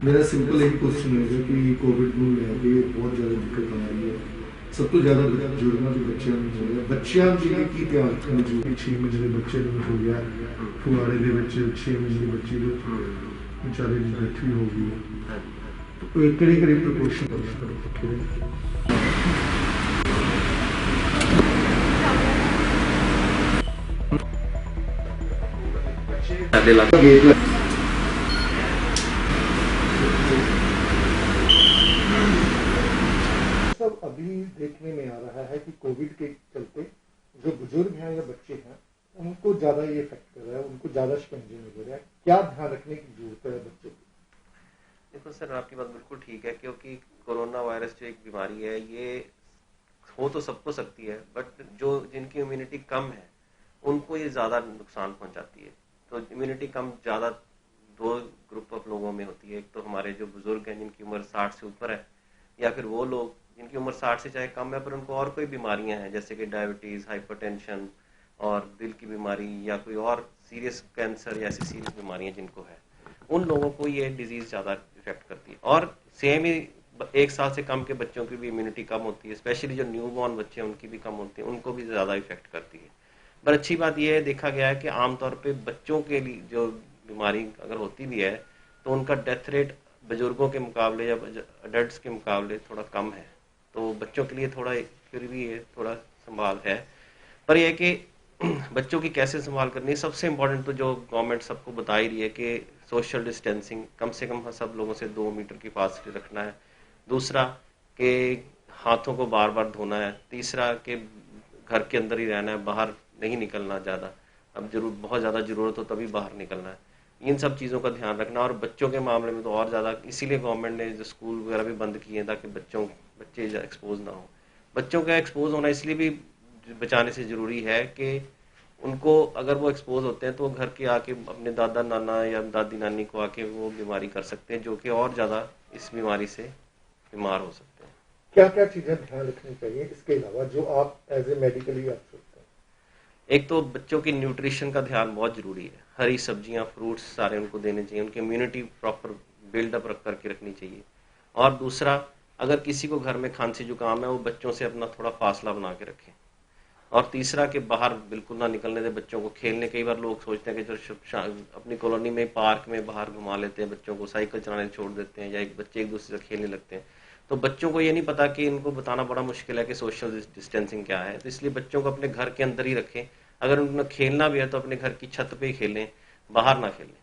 मेरा सिंपल एक क्वेश्चन है कि कोविड ਨੂੰ ਲੈ ਕੇ ਬਹੁਤ ਜ਼ਿਆਦਾ ਦਿੱਕਤ ਆ ਰਹੀ ਹੈ। ਸਭ ਤੋਂ ਜ਼ਿਆਦਾ ਬਜ਼ੁਰਗਾਂ ਦੇ ਬੱਚਿਆਂ ਨੂੰ ਹੋ ਰਿਹਾ। ਬੱਚਿਆਂ ਦੇ ਕੀ ਧਿਆਨ ਰੱਖਣਾ ਜ਼ਰੂਰੀ? 6 ਮਹੀਨੇ ਦੇ ਬੱਚੇ ਨੂੰ ਹੋ ਗਿਆ, ਫੁਆੜੇ ਦੇ ਵਿੱਚ 6 ਮਹੀਨੇ ਦੇ ਬੱਚੇ ਦੇ ਵਿਚਾਰੇ ਦੀ ਡੈਥ ਵੀ ਹੋ ਗਈ ਹੈ। तो ਕਿਹੜੇ ਕਿਹੜੇ ਪ੍ਰੀਕਾਸ਼ਨ ਕਰੋ? ਸਾਡੇ ਲੱਗ सब अभी देखने में आ रहा है कि कोविड के चलते जो बुजुर्ग हैं या बच्चे हैं उनको ज्यादा ये इफेक्ट कर रहा है, उनको ज्यादा शिकंजे में ले रहा है। क्या ध्यान रखने की जरूरत है बच्चों को? देखो सर, आपकी बात बिल्कुल ठीक है, क्योंकि कोरोना वायरस जो एक बीमारी है ये हो तो सबको सकती है, बट जो जिनकी इम्यूनिटी कम है उनको ये ज़्यादा नुकसान पहुंचाती है। तो इम्यूनिटी कम ज़्यादा दो ग्रुप ऑफ लोगों में होती है। एक तो हमारे जो बुजुर्ग हैं जिनकी उम्र 60 से ऊपर है, या फिर वो लोग जिनकी उम्र 60 से चाहे कम है पर उनको और कोई बीमारियां हैं, जैसे कि डायबिटीज़, हाइपरटेंशन और दिल की बीमारी या कोई और सीरियस कैंसर या ऐसी सीरियस बीमारियां जिनको है, उन लोगों को ये डिजीज़ ज़्यादा इफेक्ट करती है। और सेम ही 1 साल से कम के बच्चों की भी इम्यूनिटी कम होती है, स्पेशली जो न्यू बॉर्न बच्चे हैं उनकी भी कम होती है, उनको भी ज़्यादा इफेक्ट करती है। पर अच्छी बात यह है, देखा गया है कि आमतौर पे बच्चों के लिए जो बीमारी अगर होती भी है तो उनका डेथ रेट बुजुर्गों के मुकाबले या अडल्ट के मुकाबले थोड़ा कम है। तो बच्चों के लिए थोड़ा फिर भी ये थोड़ा संभाल है। पर यह है कि बच्चों की कैसे संभाल करनी है, सबसे इम्पोर्टेंट तो जो गवर्नमेंट सबको बता ही रही है कि सोशल डिस्टेंसिंग कम से कम सब लोगों से 2 मीटर की फासले रखना है। दूसरा कि हाथों को बार बार धोना है। तीसरा कि घर के अंदर ही रहना है, बाहर नहीं निकलना ज़्यादा। अब बहुत ज़्यादा ज़रूरत हो तभी बाहर निकलना है। इन सब चीज़ों का ध्यान रखना। और बच्चों के मामले में तो और ज़्यादा, इसीलिए गवर्नमेंट ने जो स्कूल वगैरह भी बंद किए हैं ताकि बच्चे एक्सपोज ना हो। बच्चों का एक्सपोज होना इसलिए भी बचाने से ज़रूरी है कि उनको अगर वो एक्सपोज होते हैं तो घर के आके अपने दादा नाना या दादी नानी को आके वो बीमारी कर सकते हैं, जो कि और ज़्यादा इस बीमारी से बीमार हो सकते हैं। क्या क्या चीजें ध्यान रखनी चाहिए इसके अलावा जो आप एज ए मेडिकली आप सोचते हैं? एक तो बच्चों की न्यूट्रिशन का ध्यान बहुत ज़रूरी है। हरी सब्जियां, फ्रूट्स सारे उनको देने चाहिए, उनकी इम्यूनिटी प्रॉपर बिल्डअप करके रखनी चाहिए। और दूसरा, अगर किसी को घर में खांसी जुकाम है वो बच्चों से अपना थोड़ा फासला बना के रखें। और तीसरा कि बाहर बिल्कुल ना निकलने दें बच्चों को खेलने। कई बार लोग सोचते हैं कि जो अपनी कॉलोनी में पार्क में बाहर घुमा लेते हैं बच्चों को, साइकिल चलाने छोड़ देते हैं, या एक बच्चे एक दूसरे से खेलने लगते हैं। तो बच्चों को ये नहीं पता कि इनको बताना बड़ा मुश्किल है कि सोशल डिस्टेंसिंग क्या है। तो इसलिए बच्चों को अपने घर के अंदर ही रखें। अगर उन्हें खेलना भी है तो अपने घर की छत पे ही खेलें, बाहर ना खेलें।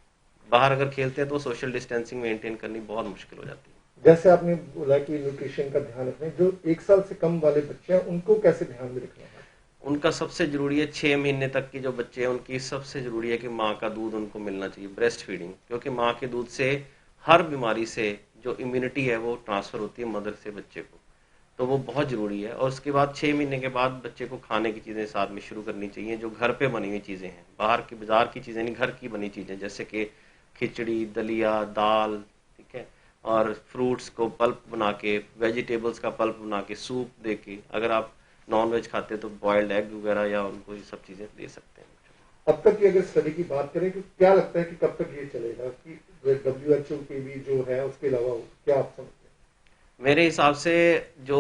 बाहर अगर खेलते हैं तो सोशल डिस्टेंसिंग मेंटेन करनी बहुत मुश्किल हो जाती है। जैसे आपने बोला कि न्यूट्रिशन का ध्यान रखना, जो 1 साल से कम वाले बच्चे हैं उनको कैसे ध्यान में रखना है? उनका सबसे जरूरी है 6 महीने तक के जो बच्चे हैं उनकी सबसे जरूरी है कि माँ का दूध उनको मिलना चाहिए, ब्रेस्ट फीडिंग। क्योंकि माँ के दूध से हर बीमारी से जो इम्यूनिटी है वो ट्रांसफर होती है मदर से बच्चे को, तो वो बहुत ज़रूरी है। और उसके बाद 6 महीने के बाद बच्चे को खाने की चीज़ें साथ में शुरू करनी चाहिए, जो घर पे बनी हुई चीज़ें हैं, बाहर की बाजार की चीज़ें नहीं, घर की बनी चीज़ें, जैसे कि खिचड़ी, दलिया, दाल, ठीक है। और फ्रूट्स को पल्प बना के, वेजिटेबल्स का पल्प बना के, सूप दे के, अगर आप नॉन वेज खाते हैं तो बॉयल्ड एग वगैरह या उनको ये सब चीज़ें दे सकते हैं। अब तक की अगर स्टडी की बात करें तो क्या लगता है कि कब तक ये चलेगा, कि WHO की भी जो है उसके अलावा क्या आप समझते हैं? मेरे हिसाब से जो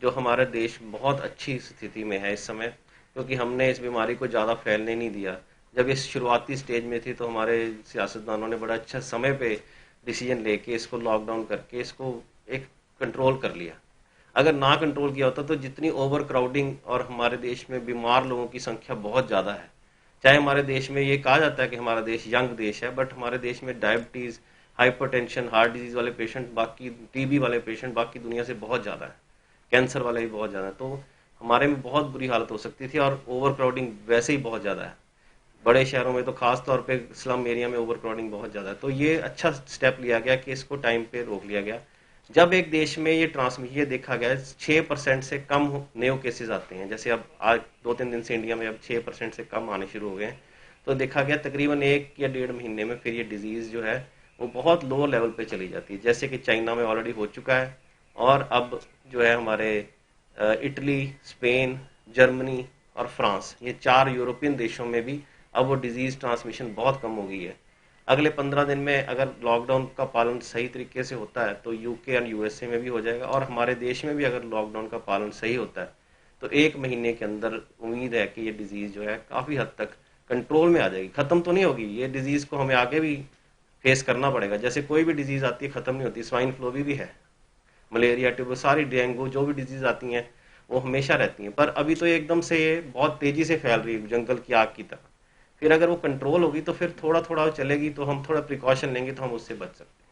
जो हमारा देश बहुत अच्छी स्थिति में है इस समय, क्योंकि हमने इस बीमारी को ज़्यादा फैलने नहीं दिया। जब ये शुरुआती स्टेज में थी तो हमारे सियासतदानों ने बड़ा अच्छा समय पे डिसीजन लेके इसको लॉकडाउन करके इसको एक कंट्रोल कर लिया। अगर ना कंट्रोल किया होता तो जितनी ओवर क्राउडिंग और हमारे देश में बीमार लोगों की संख्या बहुत ज़्यादा है। चाहे हमारे देश में ये कहा जाता है कि हमारा देश यंग देश है, बट हमारे देश में डायबिटीज़, हाइपरटेंशन, हार्ट डिजीज़ वाले पेशेंट, बाकी टीबी वाले पेशेंट बाकी दुनिया से बहुत ज़्यादा है, कैंसर वाले भी बहुत ज़्यादा है। तो हमारे में बहुत बुरी हालत हो सकती थी। और ओवर क्राउडिंग वैसे ही बहुत ज़्यादा है, बड़े शहरों में तो खास तौर पे स्लम एरिया में ओवर क्राउडिंग बहुत ज़्यादा है। तो ये अच्छा स्टेप लिया गया कि इसको टाइम पे रोक लिया गया। जब एक देश में ये देखा गया 6% से कम न्यू केसेस आते हैं, जैसे अब आज 2-3 दिन से इंडिया में अब 6% से कम आने शुरू हो गए हैं, तो देखा गया तकरीबन 1 या 1.5 महीने में फिर ये डिजीज़ जो है वो बहुत लो लेवल पे चली जाती है, जैसे कि चाइना में ऑलरेडी हो चुका है। और अब जो है हमारे इटली, स्पेन, जर्मनी और फ्रांस, ये 4 यूरोपियन देशों में भी अब वो डिजीज़ ट्रांसमिशन बहुत कम हो गई है। अगले 15 दिन में अगर लॉकडाउन का पालन सही तरीके से होता है तो यूके और यूएसए में भी हो जाएगा, और हमारे देश में भी अगर लॉकडाउन का पालन सही होता है तो 1 महीने के अंदर उम्मीद है कि ये डिजीज जो है काफी हद तक कंट्रोल में आ जाएगी। खत्म तो नहीं होगी ये डिजीज, को हमें आगे भी फेस करना पड़ेगा। जैसे कोई भी डिजीज आती है खत्म नहीं होती, स्वाइन फ्लू भी है, मलेरिया, ट्यूबर, सारी डेंगू, जो भी डिजीज आती हैं वो हमेशा रहती हैं, पर अभी तो ये एकदम से ये बहुत तेजी से फैल रही है जंगल की आग की तरह। फिर अगर वो कंट्रोल होगी तो फिर थोड़ा थोड़ा चलेगी, तो हम थोड़ा प्रिकॉशन लेंगे तो हम उससे बच सकते हैं।